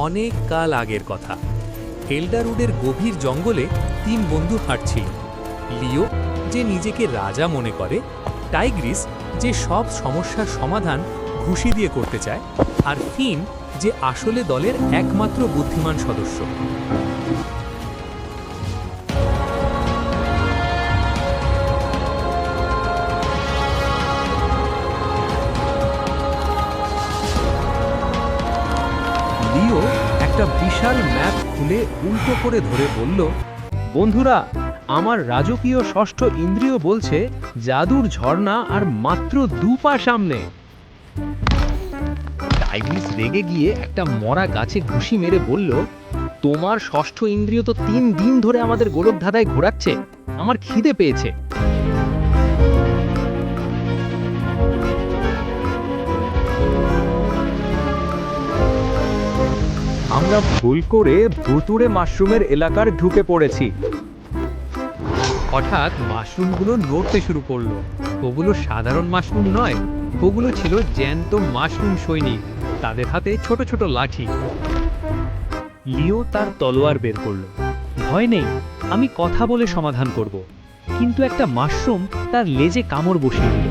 অনেক কাল আগের কথা। এল্ডারউডের গভীর জঙ্গলে ৩ বন্ধু হাঁটছিল। লিও, যে নিজেকে রাজা মনে করে, টাইগ্রিস, যে সব সমস্যার সমাধান ঘুষি দিয়ে করতে চায়, আর ফিন, যে আসলে দলের একমাত্র বুদ্ধিমান সদস্য। লিও একটা বিশাল ম্যাপ খুলে উল্টো করে ধরে বলল, বন্ধুরা, আমার রাজকীয় ষষ্ঠ ইন্দ্রিয় বলছে জাদুর ঝর্ণা আর মাত্র 2 পা সামনে। টাইগ্রিস রেগে গিয়ে একটা মরা গাছে ঘুষি মেরে বলল, তোমার ষষ্ঠ ইন্দ্রিয় তো 3 দিন ধরে আমাদের গোলকধাঁধায় ঘোরাচ্ছে। আমার খিদে পেয়েছে। আমরা ভুল করে ভুতুড়ে মাশরুমের এলাকার ঢুকে পড়েছি। হঠাৎ মাশরুমগুলো নড়তে শুরু করলো। ওগুলো সাধারণ মাশরুম নয়, ওগুলো ছিল জ্যান্ত মাশরুম সৈনিক। তাদের হাতে ছোট ছোট লাঠি। লিও তার তলোয়ার বের করলো। ভয় নেই, আমি কথা বলে সমাধান করব। কিন্তু একটা মাশরুম তার লেজে কামড় বসিয়ে দিল।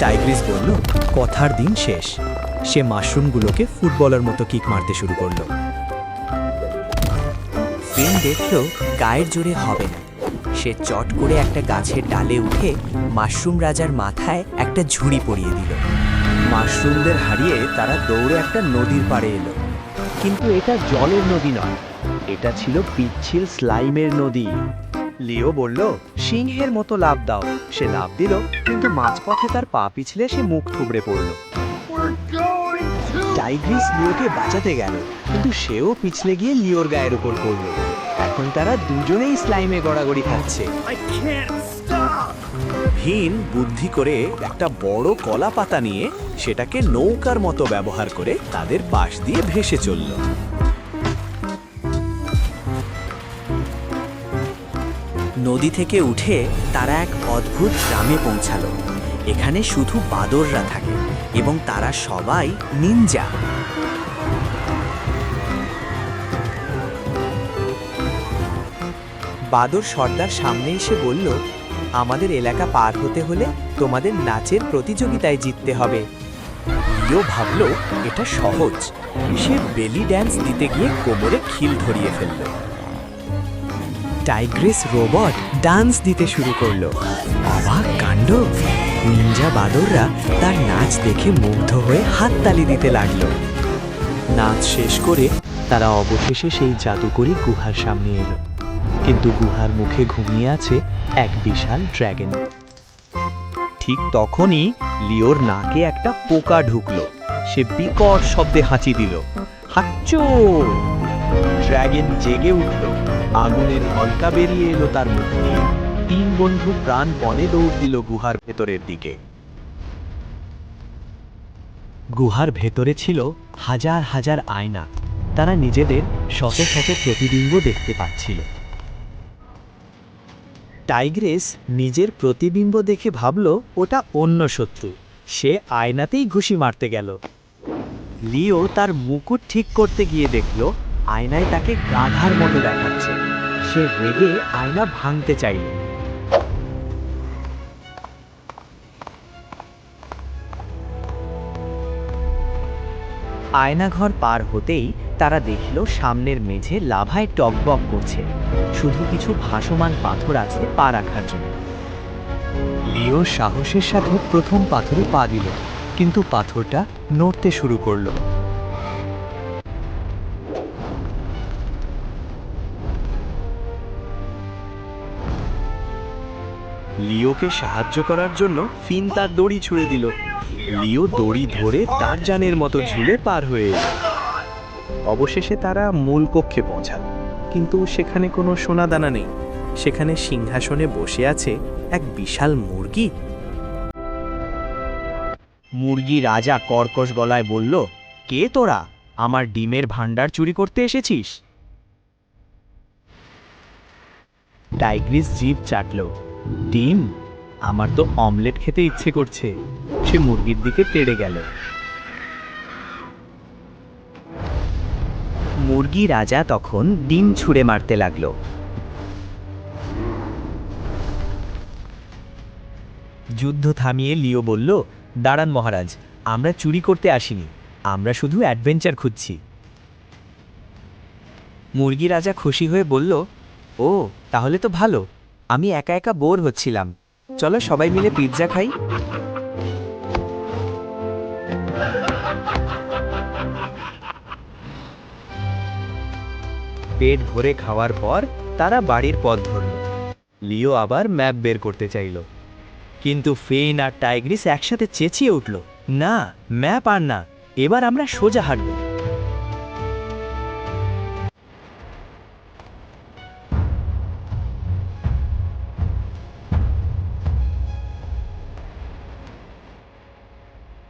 টাইগ্রিস বলল, কথার দিন শেষ। সে মাশরুমগুলোকে ফুটবলের মতো কিক মারতে শুরু করলো। ফিন দেখল গায়ের জোরে হবে না। সে চট করে একটা গাছের ডালে উঠে মাশরুম রাজার মাথায় একটা ঝুড়ি পরিয়ে দিল। মাশরুমদের হারিয়ে তারা দৌড়ে একটা নদীর পাড়ে এলো। কিন্তু এটা জলের নদী নয়, এটা ছিল পিচ্ছিল স্লাইমের নদী। লিও বলল, সিংহের মতো লাফ দাও। সে লাফ দিল, কিন্তু মাঝপথে তার পা পিছলে সে মুখ থুবড়ে পড়ল। টাইগ্রিস লিওকে বাঁচাতে গেল, কিন্তু সেও পিছলে গিয়ে লিওর গায়ের উপর পড়ল। এখন তারা দুজনেই স্লাইমে গড়াগড়ি খাচ্ছে। ভিন বুদ্ধি করে একটা বড় কলা পাতা নিয়ে সেটাকে নৌকার মতো ব্যবহার করে তাদের পাশ দিয়ে ভেসে চলল। নদী থেকে উঠে তারা এক অদ্ভুত গ্রামে পৌঁছালো। এখানে শুধু বাদররা থাকে এবং তারা সবাই নিনজা। বাদর সর্দার সামনে এসে বলল, আমাদের এলাকা পার হতে হলে তোমাদের নাচের প্রতিযোগিতায় জিততে হবে। লিও ভাবল এটা সহজ। সে বেলি ড্যান্স দিতে গিয়ে কোমরে খিল ধরিয়ে ফেলল। টাইগ্রিস রোবট ডান্স দিতে শুরু করলো। অবাক কাণ্ড! নিনজা বাদররা তার নাচ দেখে মুগ্ধ হয়ে হাততালি দিতে লাগলো। নাচ শেষ করে তারা অবশেষে সেই জাদুকরী গুহার সামনে এলো। কিন্তু গুহার মুখে ঘুমিয়ে আছে এক বিশাল ড্র্যাগন। ঠিক তখনই লিওর নাকে একটা পোকা ঢুকলো। সে বিকট শব্দে হাঁচি দিল, হাচ্চো! ড্র্যাগন জেগে উঠল। আগুনের ঝলকা বেরিয়ে এলো তার মুখ দিয়ে। 3 বন্ধু প্রাণপণে দৌড় দিল গুহার ভেতরের দিকে। গুহার ভেতরে ছিল হাজার হাজার আয়না। তারা নিজেদের শত শত প্রতিবিম্ব দেখতে পাচ্ছিল। টাইগ্রিস নিজের প্রতিবিম্ব দেখে ভাবল ওটা অন্য শত্রু। সে আয়নাতেই ঘুষি মারতে গেল। লিও তার মুকুট ঠিক করতে গিয়ে দেখল আয়নায় তাকে গাধার মতো দেখাচ্ছে। সে রেগে আয়না ভাঙতে চাইল। আয়নাঘর পার হতেই তারা দেখল সামনের মেঝে লাভায় টকবক করছে। শুধু কিছু ভাসমান পাথর আছে পা রাখার জন্য। লিও সাহসের সাথে প্রথম পাথরে পা দিল, কিন্তু পাথরটা নড়তে শুরু করলো। লিওকে সাহায্য করার জন্য ফিন তার দড়ি ছুঁড়ে দিল। লিও দড়ি ধরে তার জানের মতো ঝুলে পার হয়ে এলো। অবশেষে তারা মূল কক্ষে পৌঁছাল, কিন্তু সেখানে কোনো সোনাদানা নেই। সেখানে সিংহাসনে বসে আছে এক বিশাল মুরগি। মুরগি রাজা কর্কশ গলায় বলল, কে তোরা? আমার ডিমের ভাণ্ডার চুরি করতে এসেছিস? টাইগ্রিস জিভ চাটল। ডিম? আমার তো অমলেট খেতে ইচ্ছে করছে। সে মুরগির দিকে তেড়ে গেল। মুরগি রাজা তখন ডিম ছুঁড়ে মারতে লাগলো। যুদ্ধ থামিয়ে লিও বলল, দাঁড়ান মহারাজ, আমরা চুরি করতে আসিনি, আমরা শুধু অ্যাডভেঞ্চার খুঁজছি। মুরগি রাজা খুশি হয়ে বলল, ও তাহলে তো ভালো, আমি একা একা বোর হচ্ছিলাম, চলো সবাই মিলে পিৎজা খাই। পেট ভরে খাওয়ার পর তারা বাড়ির পথ ধরল। লিও আবার ম্যাপ বের করতে চাইল, কিন্তু ফেন আর টাইগ্রিস একসাথে চেঁচিয়ে উঠল, না ম্যাপ আর না, এবার আমরা সোজা হাঁটব।